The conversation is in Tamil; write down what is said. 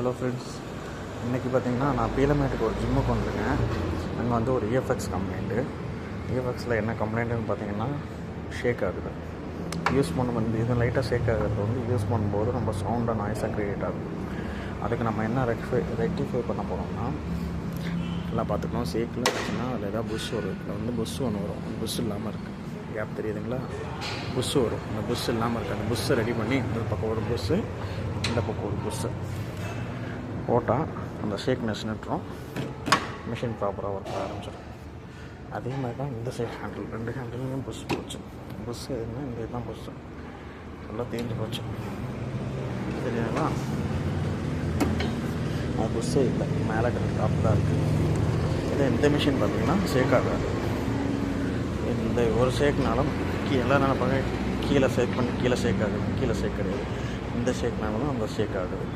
ஹலோ ஃப்ரெண்ட்ஸ், இன்றைக்கி பார்த்திங்கன்னா நான் பீலமேட்டுக்கு ஒரு ஜிம்முக்கு வந்துருக்கேன். அங்கே வந்து ஒரு இஎஃப்எக்ஸ் கம்ப்ளைண்ட்டு. இஎஃப்எக்ஸில் என்ன கம்ப்ளைண்ட்டுன்னு பார்த்தீங்கன்னா ஷேக் ஆகுது. யூஸ் பண்ணும்போது இது லைட்டாக ஷேக் ஆகிறது வந்து யூஸ் பண்ணும்போது ரொம்ப சவுண்டாக நாய்ஸாக க்ரியேட் ஆகும். அதுக்கு நம்ம என்ன ரெக்டிஃபை பண்ண போகிறோம்னா, எல்லாம் பார்த்துக்கணும். ஷேக்கில் பார்த்தீங்கன்னா அதில் ஏதாவது புஷ் வரும். இதில் வந்து புஷ் ஒன்று வரும். புஷ் இல்லாமல் இருக்குது, கேப் தெரியுதுங்களா? புஷ் வரும். அந்த புஷ் இல்லாமல் இருக்குது. அந்த புஷ்ஷை ரெடி பண்ணி இந்த பக்கம் ஒரு புஷ்ஷு, இந்த பக்கம் ஒரு புஷ்ஷு போட்டால் அந்த ஷேக்னஸ் நிட்டுரும். மிஷின் ப்ராப்பராக ஒர்க் ஆரம்பிச்சிடும். அதே மாதிரி தான் இந்த சைட் ஹேண்டில், 2 ஹேண்டில்லையும் புஷ் போச்சு. புஷ் எதுனா இந்த இதுதான் புஷ்ஷு நல்லா தேஞ்சு போச்சு. தெரியுங்களா? அது புஷ்ஷே இல்லை, மேலே டாப் தான் இருக்குது. இதே இந்த மிஷின் பார்த்திங்கன்னா ஷேக் ஆகாது. இந்த ஒரு ஷேக்னாலும் எல்லாம் நினைப்பாங்க கீழே ஷேக் பண்ணி கீழே ஷேக் ஆகுது. கீழே ஷேக் கிடையாது. இந்த ஷேக்னாலும் அந்த ஷேக் ஆகுது.